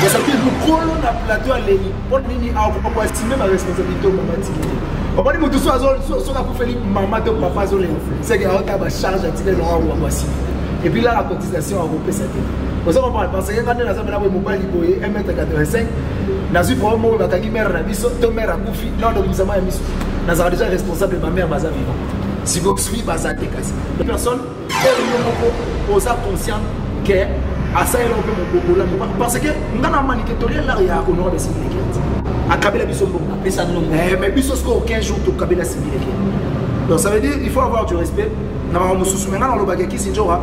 Mais ça veut dire que le plateau à l'éni, pour nous estimer ma responsabilité au moment de on va dire que tout ça, ce qu'on a fait maman de papa, c'est qu'il y a une charge à tirer et puis là, la cotisation a repris cette année. Pour ça, on parle parce que quand on a un mobile libre, 1m85, dans une problème où on a une mère, ton mère a bouffé, non, donc nous avons un mission. Nous avons déjà responsable de ma mère, Baza vivant. Si vous suivez Baza décassé. Les personnes, on est conscient que à ça, il y a un peu de parce que nous avons maniqué tout le monde au nord de Sibili. À Kabila Bissombo. Mais Bissosco, 15 jours, tout Kabila Sibili. Donc ça veut dire qu'il faut avoir du respect. Nous avons maintenant dans le bagage qui s'injora.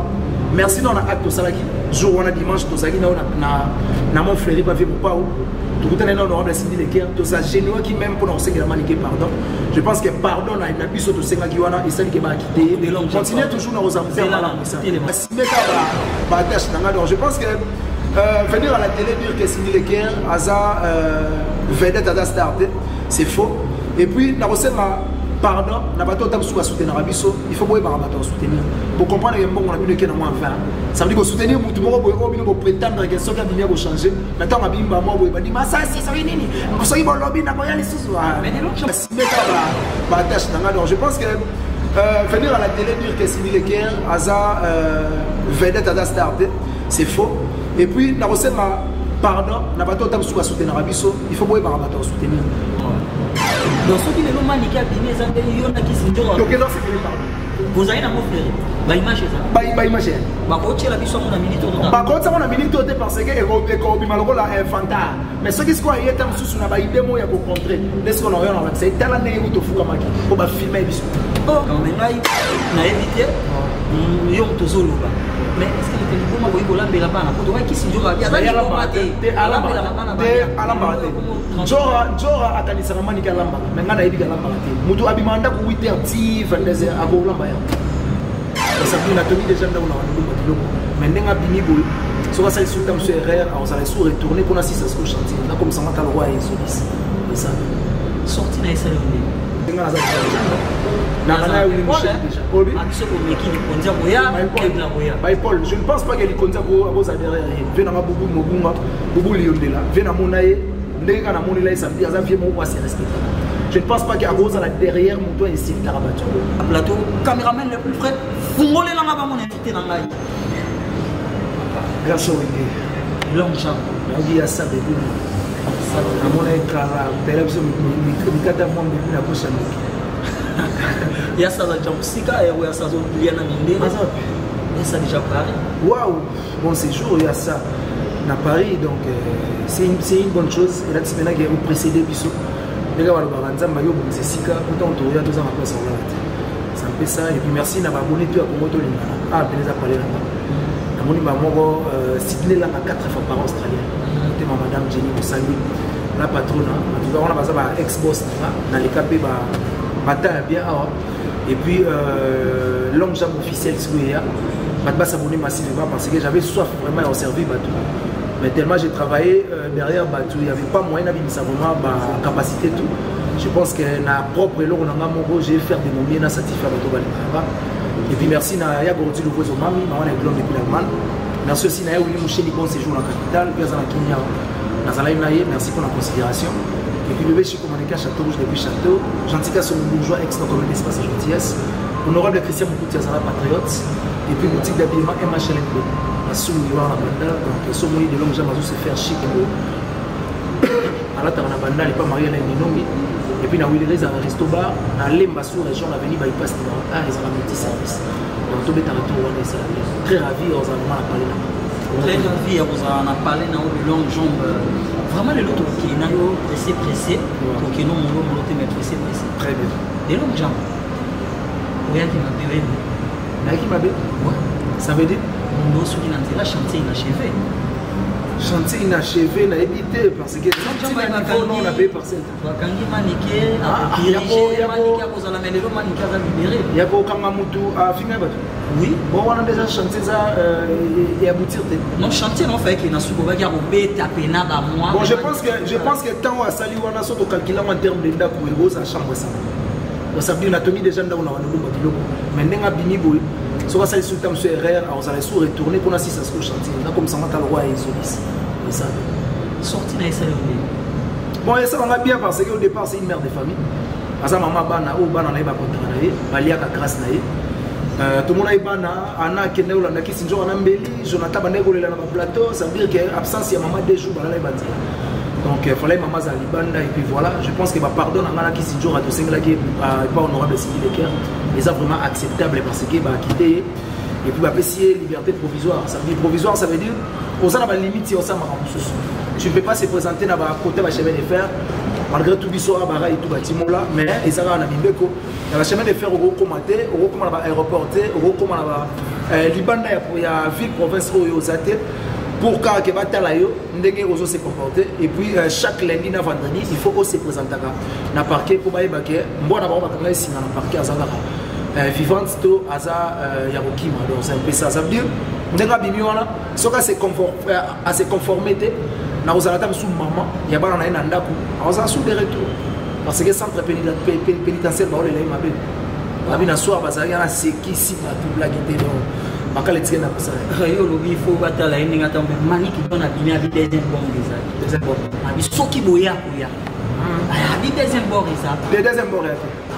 Merci dans l'acte salaki. Jour on a dimanche, tout ça qui n'a mon fleuri pas fait pour pas où. Tout le monde honorable Sibili Leker. Tout ça généreux qui même pour nous que la maniqué pardon. Je pense que pardon a une abus sur tout ce qui wana et celle qui m'a quitté. Continuez toujours dans vos affaires. Je pense que venir à la télé dire que Sibili Leker Aza vedette à starter, c'est faux. Et puis dans le pardon, n'a pas tout à soutenir Abisso, il faut soutenir. Pour comprendre que on a vu que moins 20. Ça veut dire que soutenir tout le monde pour prétendre que ce qui a bien changer. Maintenant on a bimba moi on dit ça c'est ça nini. On s'est bon lobby n'a pas y aller sous. Mais je pense que venir à la télé dire que Sibili Leker Aza vedette à starter, c'est faux. Et puis dans le pardon, n'a pas tout à soutenir Abisso, il faut soutenir. Donc, ceux qui ne l'ont pas niqué à Bini, ils ont qui s'y donc, donc, non, c'est que les parents. Vous avez un mot frère. Bah, image ça. Bah, image. Bah, quand tu as la mission, on a milité au temps. Bah, quand on a milité au temps, parce que c'est malheureux là, infantile. Mais ce qui se passe, il y a un sous on a des mots pour contrer. Laisse qu'on a rien en c'est tel année où tu fous comme ça. Pour filmer l'émission. Oh, quand même, là, on a évité. Il y a un tozo là. Mais est-ce que le téléphone m'a dit que l'ambé là-bas, pour toi qui s'y joue, il y a des Jora akanisa na mani kalamba menga na yidi kalamba te mutu abimanda ku 8h 22h abo lamba ya ça fait na tomi déjà ndao na wandu batilo mais ndenga bini boy so ka sali sultam sur erreur on s'allait sous retourner qu'on assiste à ce chantier là comme ça mata le roi et solis et ça sorti na esa lende ndenga na za na kana yo ni déjà obi abiso ko meki ni konza boya kebla boya by Paul je ne pense pas que les konza ko aboza derrière vena ma bubu mobunga bubu liondela vena monaye. Je ne pense pas qu'il y a Rose derrière mon doigt ici. Plateau, caméraman le plus frais, vous mollez là bas mon invité dans la. Grâce au long champ. Il y a ça de vous. À mon écran, il y a ça dans Jamsika et il y a ça dans Liana Minde. Il y a ça déjà Paris. Waouh, bon séjour, il y a ça. À Paris, donc c'est une bonne chose. Et là, tu m'as dit que vous précédez Bissot. Les gars, vous avez dit que c'est autant de temps, 2 ans après, ça me fait ça. Et puis merci d'avoir abonné tout à Komoto Lingana. Ah, bien les a parlé là-bas. Abonné à moi, Sydney là, 4 fois par Australien. C'était ma madame Jenny Moussali, la patronne. En tout cas, on a passé par ex-boss dans les KP, matin bien. Et puis, longue jambe officielle, c'est que je vais s'abonner massivement parce que j'avais soif vraiment à servir Batou. Mais tellement j'ai travaillé derrière Batou, il n'y avait pas moyen d'avoir vraiment ma capacité tout. Je pense que na propre lot on a mon j'ai fait des momies na satisfaire Batou Balibara. Et puis merci na ya gordi le voisin mami, na on est glon depuis l'Allemagne. Merci aussi na ya Willy Mouché ni bon séjour dans la capitale, bien dans Kenya. Na zalaï na merci pour la considération. Et puis bébé je suis communiqué à Château Rouge depuis Château. Gentil sur le bourgeois ex dans comme espace de gentillesse. Honorable Christian Moukoutia Zala patriote. Et puis boutique d'habillement MHLNB. À Soumouiwa en Banda, donc Soumouiwa de longue jambe à se faire chic. À la Tarana Banda, il n'est pas marié à l'Indonomie. Et puis, dans Willis, à un resto-bar, dans l'Emba sous région, l'avenue bypass, dans un multi-service. Donc, tout est en retour, on est très ravis, on a parlé là. Très ravis, on a parlé dans une longue jambe. Vraiment, les autres qui sont pressés, pour qu'ils n'ont pas pressé. Très bien. Des longues jambes. Regarde qui m'a bé. Qui m'a bé? Ça veut dire? Nous, ceux qui n'ont pas chantier inachevé. Chantier inachevé, n'a évité parce que on a payé par celle. Il y a beaucoup à finir. Oui. Bon, on a déjà chanté ça et aboutir. Non, chantier, on fait qu'il y a un soukou qui a tapé na ba moi. Bon, je pense que tant à sali on a sauté calculer en termes de date pour le ça chambre ça. Ça veut dire on a tenu déjà dans on a mais n'enga bini boy. So va salir sur erreur, on s'allait sous retourner pour assister à ce chantier. Là comme ça, on a le roi et solis. Et ça. sorti na ça. Bon, ça va bien parce qu'au départ, c'est une mère de famille. Parce que maman bana ou bana na iba contrat na ye, balia ka grâce na ye. Tout le monde a bana ana kene ou la ki sinjo ana mbeli, Jonathan banego le na plateau, ça veut dire que absence ya maman 2 jours bana na iba. Donc il fallait maman za libanda et puis voilà, je pense que pardon na ki sinjo a to sengla ki pas honorable Sidi Leker, ils sont vraiment acceptable parce que ba quitter et puis ba essayer liberté provisoire. Ça veut dire provisoire, ça veut dire aux a ba limite au ça ma tu ne peux pas se présenter dans le côté de chemin de fer, malgré tout biso abara et tout bâtiment là, mais ils sont dans Bibeko. Dans le chemin de fer, au commander, au commandant aéroporté, au commandant Libanda, il y a ville, province, aux athées, pour que Batalayo, ndenge ozo se comporter. Et puis chaque lundi, na vendredi, il faut aussi se présenter dans le parquet pour bailler baquet. Moi, d'abord, on va ici dans le parquet à Zagara. Vivante, to Aza Yarokima. Donc c'est un peu ça. Ça veut dire, ndenge bimiona, ce cas à se conformer. Na ozalata sous maman ya bana na ndako aza sous de retour parce que centre pénitentiaire ba olela mabe abi na soir bazali na seki si ba tout blague te donc bakale tike na ça yo lobi faut batala indi ngata mani ki dona bimi abi deuxième bombe deuxième bombe abi soki boya koya abi deuxième bombe ça deuxième bombe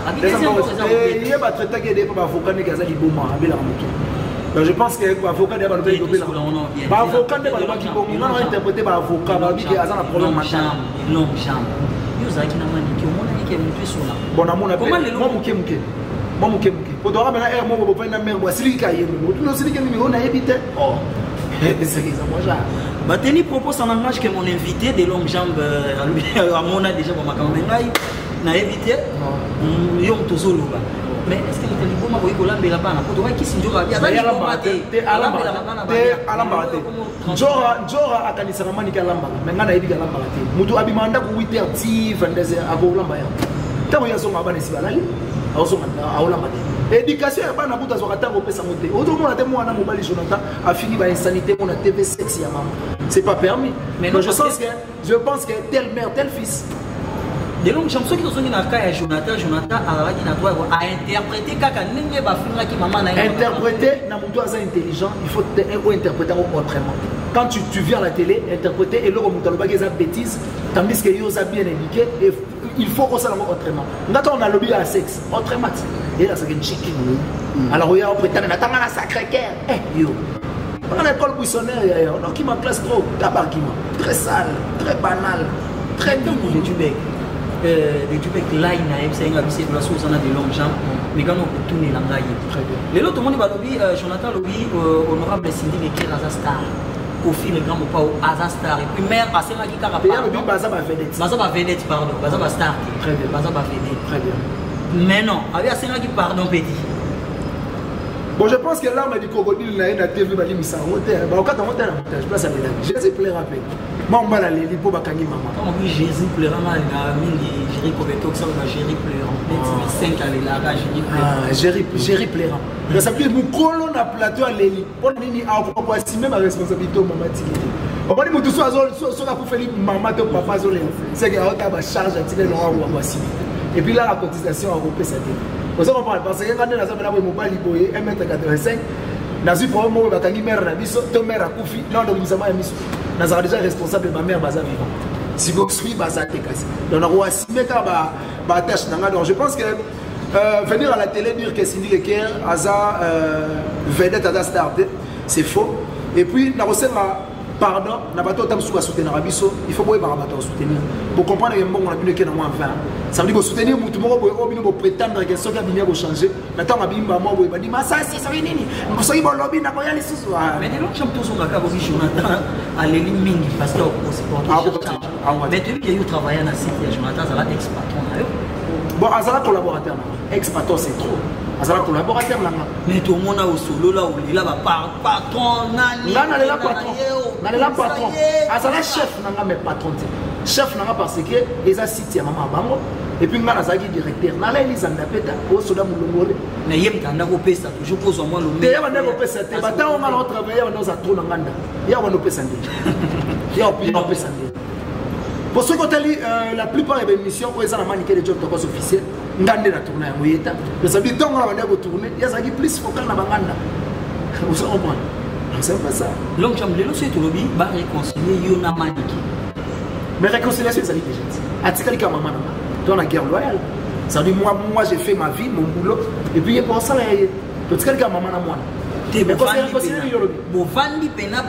abi deuxième bombe et il ba traiter que des ba avocat ne gaza liboma abi la moto. Donc je pense que l'avocat n'est pas le pays de l'avocat n'est pas le pays de l'avocat. On a interprété par l'avocat, il y a un problème maintenant. Longue jambe. Nous avons dit que nous bon, on a dit moi, pour toi, on a mère, moi, c'est lui qui a évité. On a évité. Oh, c'est ça, moi, j'ai. Propose en langage que mon invité de longues jambes, à mon âge déjà, on a évité. Yom Tozolo. Mais est-ce que les talibans m'ont dit que la bana pour toi qui s'y joue à bien Jora akanisa na mani kalamba mengana yedi kalamba te mutu abimanda ku 8h10 22h akolamba ya tango yaso ngabana sibalali aso nganda aolamba te éducation ya bana buta zo katango pesa mote oto mona te mwana mobali Jonathan a fini ba insanité mona TV sexe ya maman c'est pas permis mais je pense que telle mère tel fils. De longues chansons qui sont dans le cas de Jonathan a droit à interpréter kaka nenge ba film qui maman na interpréter na mutu asa intelligent, il faut interpréter autrement. Quand tu viens à la télé interpréter et l'autre mutu alobaki eza bêtise tandis que yo ça bien indiqué et il faut qu'on ça autrement. Ngata on a lobby à sexe autrement. Et là c'est une chicken. Alors il y a prétend na tanga na Sacré-Cœur. Yo. Dans l'école buissonnaire on a qui ma classe trop tabarkima, très sale, très banal, très nul du bec. Les Tubek là il a c'est un abissé de la source on a des longues jambes mais quand on tourne la ngaille les autres monde va lobby Jonathan lobby honorable Sidi Leker Azastar au fil le grand pas au Azastar et puis mère à c'est là qui carapé lobby baza ba vedette pardon baza ba star très bien baza ba vedette très bien mais non avec c'est là qui pardon petit. Bon, je pense que l'arme du crocodile n'a rien à TV, bah, il me s'en monter. Bah, quand on monte à la montage, je place à l'élan. Jésus plaira avec. Moi, on va aller pour Bakani maman. Oh oui, Jésus plaira, mal, Jéry Kobeto, ça va Jéry plaira. 5 à l'élan, Jéry plaira. Ah, Jéry plaira. Ça veut dire, mon colon a plateau à l'éli. On dit, ah, on va assumer ma responsabilité au maman. On va dire, mon tout soit pour faire maman, ton papa, c'est qu'il y a une charge à tirer le rang ou à assumer. Et puis là, la cotisation a repris sa tête. Parce que quand on a un mobile liboye 1m85, dans une fois où on mère na biso, ton mère a koufi, non nous avons mis. Nous avons déjà responsable de ma mère baza vivant. Si vous suivez baza te casse. Donc on a assimé ka ba tâche nanga. Donc je pense que venir à la télé dire que Sidi Leker aza vedette à star, c'est faux. Et puis na recevra pardon, na bato tam souka soutenir abiso, il faut boye ba bato soutenir. Pour comprendre que bon on a pu que na moins 20. Ça veut dire que soutenir mutu moko boye obino bo prétendre que soka binia bo changer. Maintenant abimba moi boye ba di masa si ça nini. Msoki bo lobby na ko yali susu. Mais de l'autre champion sur la cabo Jonathan à l'élite mingi parce que au support. Mais tu que you travailler na site Jonathan ça la ex patron na yo. Bon, azala collaborateur na. Ex patron c'est trop. Azala collaborateur là. Mais tout le monde a au solo là où il a patron nani. Nana la patron. Nana la patron. Azala chef nanga mais patron. Chef nanga parce que les assistants ya maman bango et puis ngana zaki directeur. Nana Elisa Ndapeta au soda mulongore. Mais yem tanda ko pesa toujours pour moi le meilleur. Te ya bana ko pesa te bata on a travailler on a trop nganda. Ya on pesa ndé. Ya on pesa ndé. Pour ceux qui ont la plupart des émissions où ils ont maniqué les jobs officiels, ils ont tourné à Mouyeta. Mais ça veut dire que quand on a tourné, il y a plus focal dans la bande. Vous comprenez? C'est pas ça. Donc, j'aime les lois, c'est tout le monde va réconcilier Yona Maniqué. Mais réconciliation, ça dit déjà. Atikali ka maman na. Toi na guerre loyale. Ça dit moi j'ai fait ma vie, mon boulot et puis pour ça là atikali ka maman na moi. Bovandi pena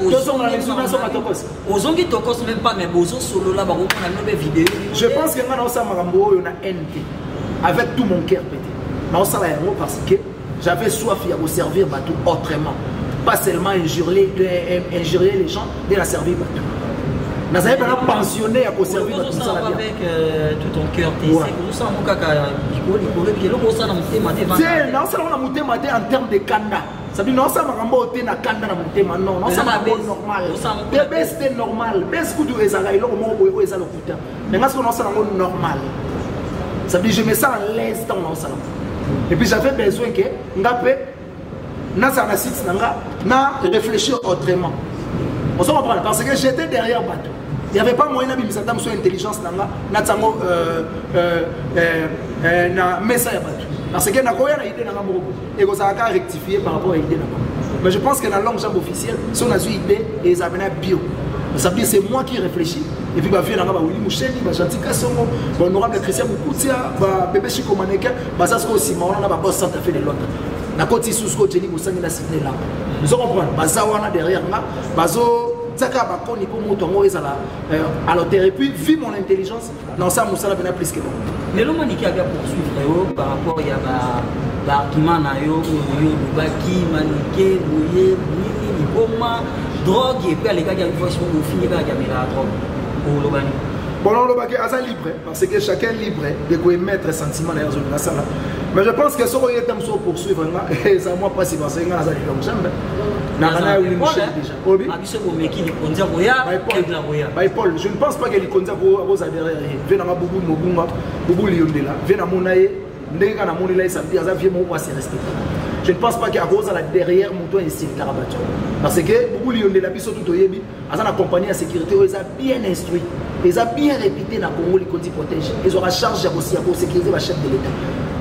bozongi tokos même pas mais bozo solo là bako na nobe vidéo. Je pense que ngana osa makambo yo na NT avec tout mon cœur pété. Na osa la yango parce que j'avais soif ya de servir bateau autrement. Pas seulement injurier les gens, mais la servir bateau. Nous avons pas pensionné à servir bateau. Avec tout ton cœur, tu sais que nous sommes en termes de kanda. Ça veut dire que nous sommes en kanda non, non, c'est normal. C'est normal. Normal. Ça veut dire que je me sens à l'aise dans mon salon. Et puis j'avais besoin que na réfléchir autrement. On se comprend parce que j'étais derrière bateau. Il n'y avait pas moyen de faire une intelligence na messa ya bateau. Parce que na koya na idée na ngamo et que ça a rectifier par rapport à idée na. Mais je pense que dans la langue jambe officielle, si on a une idée et ça venait bio. Ça veut dire c'est moi qui réfléchis. Et puis, il y a Willy Moucheni, Gentil Kassongo, l'honorable Christian Moukoutia, Bébé Chico Maneka, Basasko Simon, on a boss Santa Fe de Londres. Na côté Sousko, Jenny Moussani, la Sydney là. Nous comprenons, Bazawana derrière là, Bazo, Zaka Bakoni, pour Moutongo, à l'auteur. Et puis, vu mon intelligence, dans ça, Moussala venait plus que bon. Mais l'homme qui a poursuivre par rapport à l'argument, Baki, Maniké, Bouye, Boma, drogue, et puis les gars qui ont fait la drogue. Bon, on est libre, parce que chacun est libre de émettre sentiments dans la zone. Mais je pense que ce qu'on est poursuivre, et ça moi pas si parce que je ne pense pas que les conditions vos adhérents viennent à Boubou Mobunga, Boubou Liondela, viennent à Monaye, Ndega na Monila, ça veut dire que c'est respecté. Je ne pense pas qu'il y a Rose derrière mon toit ici, parce que beaucoup de la biso tout yebi, as la compagnie à sécurité, ils ont bien instruit, ils ont bien répété dans Congo les Condi protège, ils ont la charge de sécuriser le chef de l'État.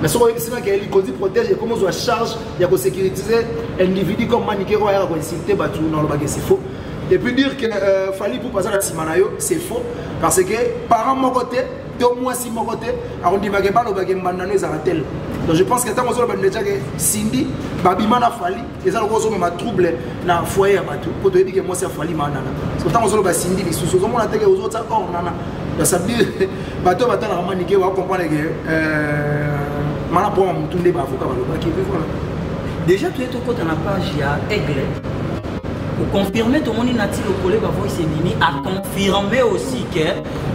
Mais ce qu'on a dit, les Condi protège, comment ils ont la charge de sécuriser l'individu comme Maniké Roya pour insulter Batou dans le bagage, c'est faux. Et puis dire qu'il fallait pour passer à la Simanayo, c'est faux, parce que par mon côté, deux mois si mon côté, on dit que le bagage est tel. Donc je pense que tant que Cindy, Babima n'a fallu, et ça le ma trouble na foyer à Batou, pour te dire que moi c'est fallu manana. Parce que tant que Cindy, les sous on a été aux autres hors nana. Ça veut dire Batou va t'en maniquer, on va comprendre que mana pour mon tour des avocat voilà. Déjà tu es au côté de la page, il y a Aigle. Pour confirmer tout le monde nati le collègue va voir Mimi a confirmé aussi que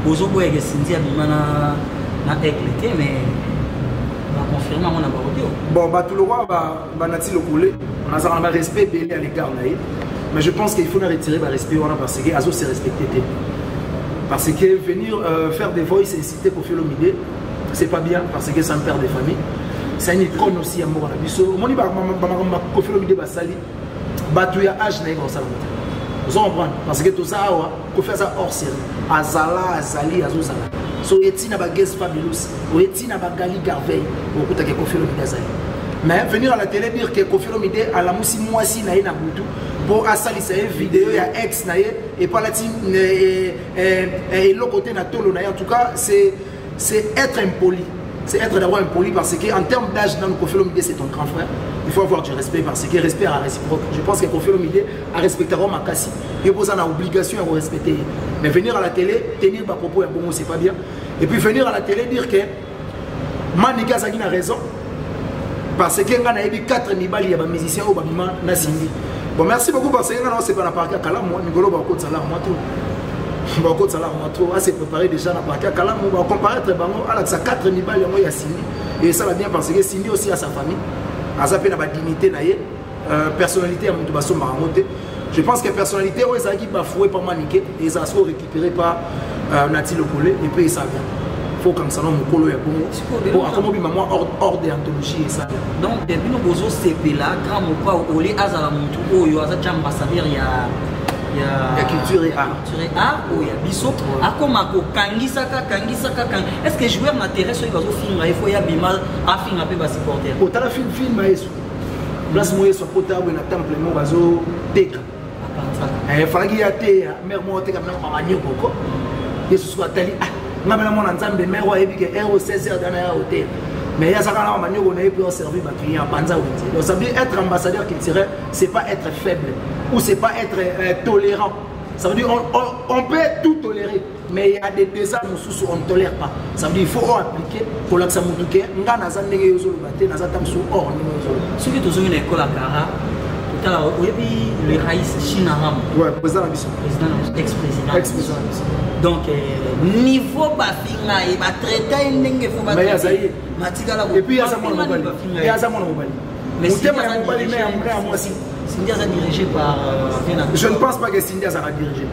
Bozobo et Cindy a mis na Aigle mais confirmer mon audio. Bon, tout le roi va nati le couler. On a un respect belé à l'égard là. Mais je pense qu'il faut retirer le respect parce que Azo s'est respecté. Parce que venir faire des voices et inciter pour faire l'omidé, c'est pas bien parce que ça me perd des familles. C'est une icône aussi à mort à la biso. Mon iba ma faire l'omidé basali. Batouya âge n'est pas ça. Vous comprenez parce que tout ça qu'on fait ça hors série. Azala, Azali, Azozala. So etina ba guest fabulous, ou etina ba gali garveille, ou kuta ke Koffi Olomide azali. Mais venir à la télé dire que Koffi Olomide à la musi mwasi na ye na butu pour asalisa une vidéo ya ex na ye et pas la team et l'autre côté na tolo na ye en tout cas c'est être impoli. C'est être d'abord impoli parce qu'en termes d'âge dans le Koffi Olomide c'est ton grand frère. Il faut avoir du respect parce que respect à réciproque. Je pense que Koffi Olomide a respecté ma cassi. Il pose une obligation à respecter. Mais venir à la télé, tenir par propos, bon, c'est pas bien. Et puis venir à la télé dire que Manika Zagin a raison. Parce que y a 4 nibali, il y a des musiciens au Babima Nassindi. Bon, merci beaucoup parce que c'est pas la partie à Kalam, moi, Nigolo Bako Salah, moi tout. Bako Salah, moi tout. Ah, c'est préparé déjà la partie à Kalam, on va comparer très bien. Alors, ça 4 nibali, il y a Cindy. Et ça va bien parce que Cindy aussi a sa famille. A sa peine à dignité, personnalité à Moutoubasso Maramote. Je pense que la personnalité, ils ont bafoué par Maniké et ils ont récupéré par Nati Lokole et puis ça vient. Il faut comme ça, mon colo est bon. Pour accommoder maman hors de l'anthologie et ça. Donc, depuis nous avons CP là, grand mot, au lieu Azala Moutou, il y a un ambassadeur, il y a culture et art. Il y a Bissot. Akomako, Kangisaka. Est-ce que joueur m'intéresse sur les films, il faut y avoir Bima à film un peu bas supporter. Au tas film, place moi sur potable na temple mo bazo teka. Fallait y a mère moi teka na mamani koko. yesu ko atali ngabela mona nzambe mais wa yebi que euro 16h dans un hôtel mais il y a ça quand on a manière on a pour servir ma client panza outi donc ça veut dire être ambassadeur culturel c'est pas être faible ou c'est pas être tolérant ça veut dire on peut tout tolérer mais il y a des désastres où on ne tolère pas ça veut dire il faut appliquer pour l'accent mutuke ngana za ndenge yozolo baté na za tamsu or ndenge yozolo ce qui tozo une école à Kara tout à l'heure le Raïs Chinaram ouais président ex-président donc niveau bafinga et ba traiter ndenge faut ba traiter matikala et puis il y a ça mon mobile il y a ça mon mobile mais c'est Cynthia est dirigé par je ne pense pas que Cynthia sera dirigée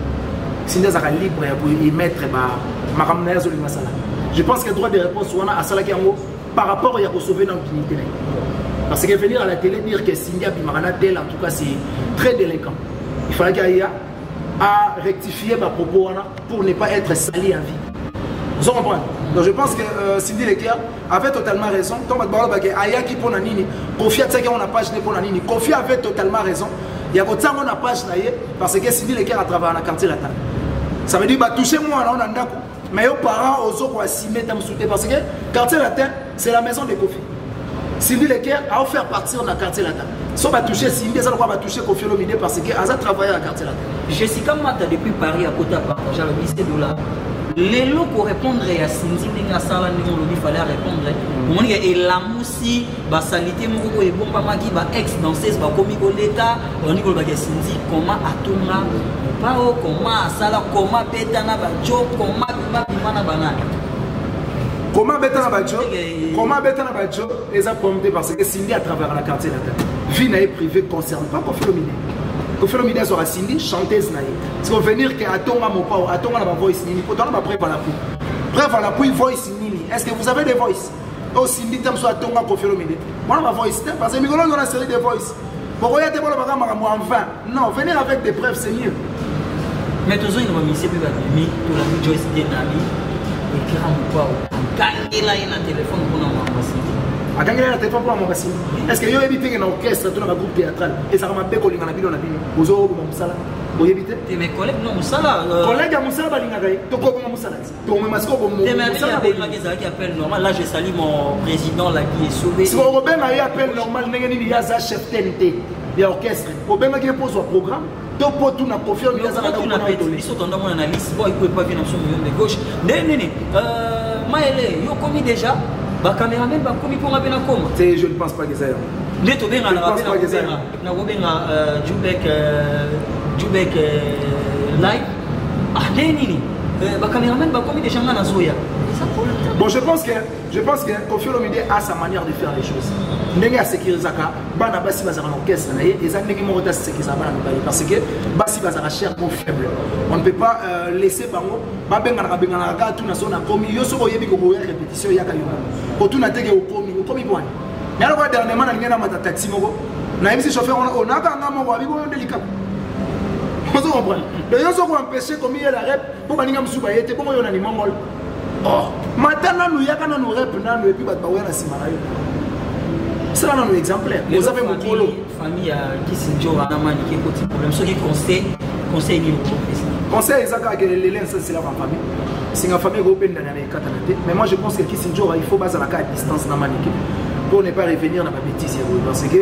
Cynthia sera libre pour y mettre ma ramena sur masala je pense que le droit de réponse wana à sala kiango par rapport à sauver dans l'unité parce que venir à la télé dire que Cynthia Bimarana tel en tout cas c'est très délinquant il fallait qu'il y ait à rectifier ma propos pour ne pas être sali en vie. Vous comprenez? Donc je pense que Cindy Leclerc avait totalement raison. Ayaki pour Nanini, Kofi a dit qu'on a page pour Nanini. Kofi avait totalement raison. Il y a autant qu'on a page parce que Cindy Leclerc a travaillé dans le quartier latin. Ça veut dire que toucher moi on a un mais aux parents aux autres s'y parce que quartier latin c'est la maison de Kofi. Cindy Leclerc a offert partir dans le quartier latin. Si on va toucher Cindy, ça va toucher Kofi Olomide parce qu'elle a travaillé dans le quartier latin. Jessica Mata depuis Paris à côté à partager le lycée de là. Les lots pour répondre à Cindy, il fallait répondre. On dit que la moussi, la salité, et bon, pas qui va ex-danseuse, va commis l'État, on dit que Cindy, comment Atunga, comment Sala, comment Betana, comment Bimana Banana. Comment Betana Badjo les a promptés parce que Cindy a travaillé dans la quartier latin. Vie n'est privée concerne pas Kofi Olomide. Kofi Olomide sera Cindy, chanteuse naïe. Si on veut dire que Atonga mon pao, Atonga la voice nini, pourtant on va prêt à la pou. Bref, à la pou voice nini. Est-ce que vous avez des voices? Oh Cindy t'aimes soit Atonga Kofi Olomide. Moi on va voice parce que Migolo dans la série des voices. Pourquoi y a des bonnes bagages en vain? Non, venir avec des preuves c'est mieux. Mais toujours une remise plus bas de tout la vie Joyce Denami. Et qui rend pas gagner là un téléphone pour nous a gagné un téléphone pour moi est-ce que yo éviter un orchestre tout dans un groupe théâtral et ça m'a béco linga na bino ozo ko musala bo éviter mes collègues non musala collègues à musala balinga kai to ko musala to me masko ko musala qui appelle normal là je salue mon président là qui est sauvé si on ben a appel normal ndenge ni ya za chef TNT ya orchestre ko ben qui pose un programme to po tout na confiance ya za na ko na ils sont dans mon analyse bon il pouvait pas venir sur million de gauche néné maele yo commis déjà ba caméraman ba commis pour ngabena koma c'est je ne pense pas que ça neto benga na ngabena na gobenga Jubek live ah néné ba caméraman ba commis déjà ngana zoya. Bon, je pense que Kofi Olomide a sa manière de faire les choses. Ndenge a sécuriser ka, bana basi bazara l'orchestre na ye, eza ndenge mo rota sécuriser bana mibali parce que basi bazara cher pour faible. On ne peut pas laisser bango ba benga na ka tout na sona komi yo so yebi ko boya répétition ya ka yo. Ko tout na tege o komi bwana. Mais alors dernièrement na ngena mata taxi moko, na yebisi chauffeur on a ka ngamo ba bibo délicat. Vous comprenez? D'ailleurs so ko empêcher komi la rep pour baninga msuba yete pour yo na ni mongol. Oh, maintenant nous y a quand nous répondons et puis bah ouais la simarayo. C'est là un exemplaire. Vous avez mon polo. Famille qui s'injure à Namani qui est petit problème. Ce qui conseille ni au conseil Isaka que les liens c'est la famille. C'est une famille européenne dans les Catanate. Mais moi je pense que qui s'injure il faut baser la carte distance Namani pour ne pas revenir dans ma bêtise parce que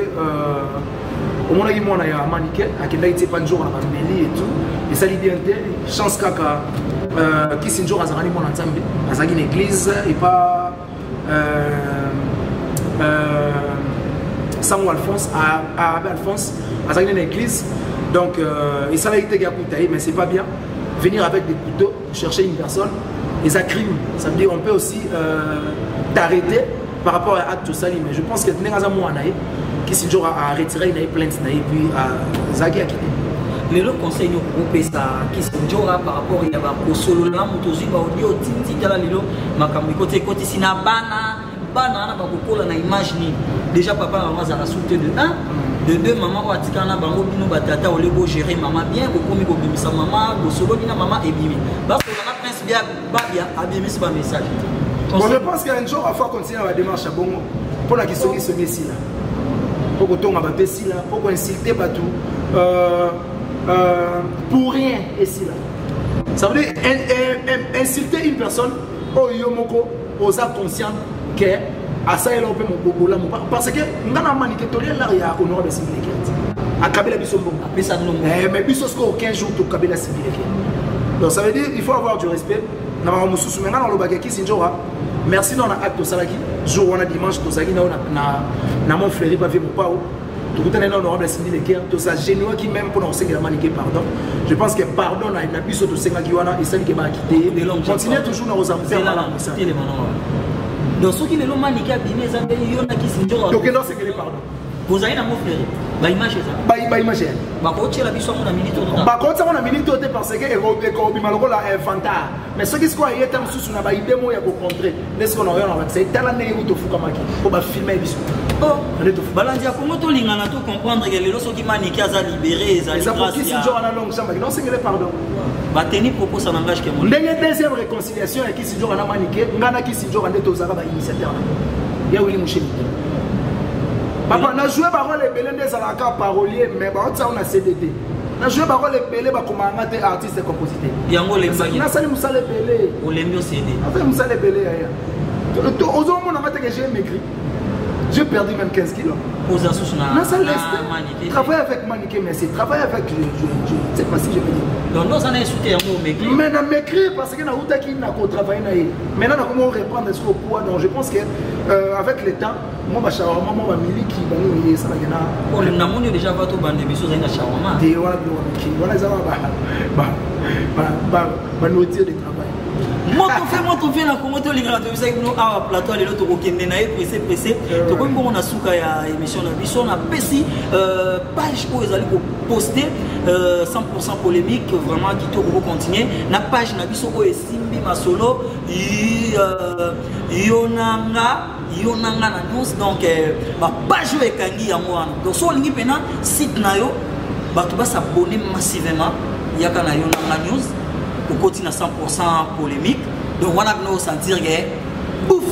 au moment où on a un maniquet à qui n'était pas un jour dans ma mêlée et tout et ça l'identité chance kaka qui s'est toujours à Zarani mon ensemble à une église et pas Samuel Alphonse à Abbé Alphonse à une église donc et ça a été gapoutaï mais c'est pas bien venir avec des couteaux chercher une personne et ça crime ça veut dire on peut aussi t'arrêter par rapport à acte sali mais je pense que Nengaza Mouanaï qui s'est toujours à retirer une plainte et puis à Zaki à quitter. Les autres conseils nous groupés ça qui se jora par rapport il y a ba solo la motozi ba audio tinti tala lelo makambo côté sina bana na ba kokola na image ni déjà papa maman za rasoute de 1 de 2 maman o atikana bango bino batata ole bo gérer maman bien ko komi ko bimisa maman ko solo bina maman et bimi parce que on a prince bien ba bien abimi ce message. Bon je pense qu'un jour il faut continuer la démarche à bongo pour la question qui se met ici là pour que tonga ba pesi là pour ko insulter batou pour rien ici là. Ça veut dire insulter une personne, oh yomoko, osa conscient que à ça elle peut mon bobo là parce que ngana manique tolia là ya honor de civil à Kabila Bissombo mais Bissosco 15 jours pour Kabila civil. Donc ça veut dire il faut avoir du respect. Na mama mususu menga na lobaka ki sinjora. Merci dans l'acte salaki jour on a dimanche to saki na mon frère pas fait mon pao. Tout le temps honorable civil et tout ça généreux qui même pour enseigner la manique pardon. Je pense que pardon na biso to senga ki wana et ça qui va quitter. Continuez toujours dans vos affaires là. Donc ceux qui ne l'ont maniqué à Bimé, ça veut dire qu'il y en a qui s'indorent. Donc non, c'est que les pardons. Vous avez un mot frère. Bah image ça. Bah image. Bah quand tu as la vision on a milité. Bah quand on a milité parce que Europe malheureux la infanta. Mais ceux qui sont à y être sous na ba idée moi ya ko contrer. Laisse qu'on aurait on va c'est tellement né ou to fukamaki. Pour ba filmer biso. Oh, balandi ya Congo to lingana to comprendre que les loso qui maniqué za libéré za grâce. Ça pour qui si genre na longue chambre. Non, c'est que les pardons. Bah tenir propos ça n'engage que moi. Deuxième réconciliation et qui si genre na maniqué, ngana qui si genre ndeto za ba initiateur. Ya Willy Moucheli. Papa, on a joué par les belés des alaka paroliers, mais on a CDD. On a joué par les belés comme un artiste et compositeur. Yango les bagay. On a salé Moussa les belés. On les mieux CD. On a fait Moussa les belés. Aux hommes, on a fait que j'ai maigri. J'ai perdu même 15 kilos. Travaille avec Maniqué, merci. Travaille avec je sais pas si je peux dire. Donc, nous, on a insulté un mot maigri. Mais on a maigri parce que nous avons travaillé. Maintenant, nous avons reprendre ce poids. Donc, je pense qu'avec le temps, moi, je suis un miliki. On a déjà vu tout le monde, mais je suis un shawarma. Et voilà, on a de travail. Moi, tu fais la commotion, tu sais que nous avons un plateau, les autres, pressé. Tu vois, on a souka ya émission, on a pessi page où ils allaient poster 100% polémique, vraiment qui te continuer. La page n'a biso où est Simbi Masolo, Yonanga na news, donc ma page où est Kangi à moi. Donc, sur le site nayo, tu vas s'abonner massivement. Il y a Yonanga news. On continue à 100% polémique. Donc on a nous sentir que bouf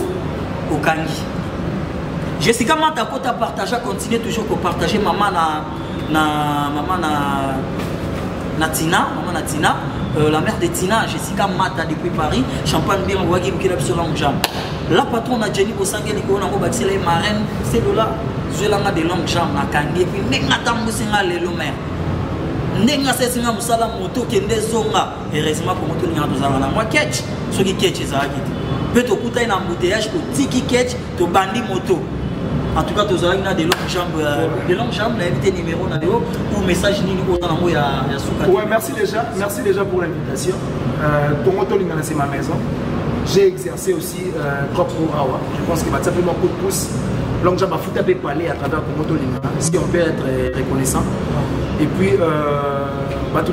au Kangi. Jessica Matako t'a partagé, continue toujours à partager maman na Tina, la mère de Tina, Jessica Mata depuis Paris, champagne bien on voit qu'il y a sur l'angle. La patronne a Jenny Bosangeli qui on a bâti les marraines, c'est là, je l'ai des longues jambes na Kangi et puis n'attends pas les lomères. Nenga sesinga musala moto kende zonga heureusement pour moto ninga tozala na moi catch ce qui catch ezaki peut to kuta ina embouteillage to tiki catch to bandi moto en tout cas tozala ina de longues jambes la invité numéro na yo ou message nini ota na mo ya suka. Ouais, merci déjà pour l'invitation. Pour moto ninga c'est ma maison. J'ai exercé aussi propre pour Awa. Je pense que va simplement coup de pouce. Longue jambe à foutre avec parler à travers Komoto Linga. Si on peut être reconnaissant. Et puis,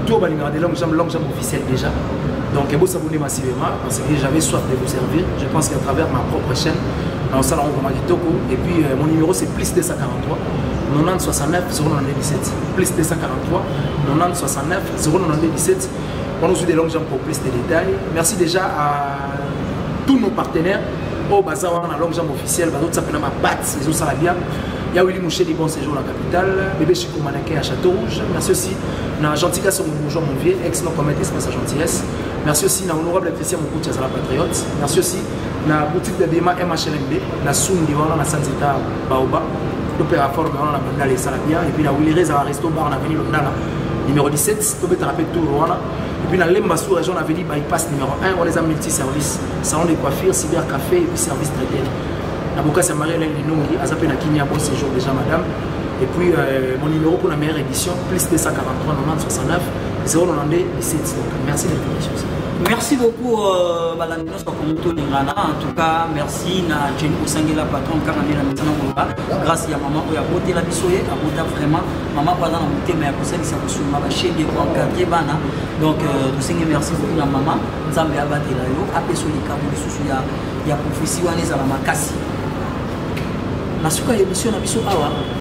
tout va de longue jambe officielle déjà. Donc, il faut s'abonner massivement parce que j'avais soif de vous servir. Je pense qu'à travers ma propre chaîne, dans le salon de Magitoko. Et puis, mon numéro c'est plus 243 90 69 097. Plus 243 90 69 097. On nous suit des longues jambes pour plus de détails. Merci déjà à tous nos partenaires. Au bazar, on a longue jambe officielle. D'autres s'appellent ma batte, les autres bien. Il y a Willy Moucheli, bon séjour à la capitale. Bébé Chico Manaké à Château-Rouge. Merci aussi à Gentilga sur mon bourgeois, mon vieux, ex-non commettre sa gentillesse. Merci aussi à l'honorable Christian Moukoutia à la Patriote. Merci aussi à la boutique de Bema MHLMB, à Sundi, on a Sanzita Baoba, l'opéra fort, on a Mandal et Salabia. Et puis à Willy Reza à Resto Bar, on a venu le numéro 17, on peut te rappeler tout. Et puis dans l'Embassou, région, on a venu bypass numéro 1, on les a multi-services. Salon de coiffure, cybercafé et puis service traité. Naboka c'est Marie-Hélène Linongi, à Zapé Nakini, bon séjour déjà madame. Et puis mon numéro pour la meilleure édition, plus 243 90 69 092 17. Donc merci d'être venu sur ça. Merci beaucoup Balaninos Bakomoto Lingana. En tout cas, merci na Jenny Osangela patron car on est la maison Moloba. Grâce à maman qui a voté la bisoye, a voté vraiment maman pas dans la montée mais à cause de ça sur ma chaîne de encadré bana. Donc nous merci beaucoup la maman. Nzambe abate la yo, apesoli kabu susu ya prophétie wana za la makasi. Nasuka émission na biso awa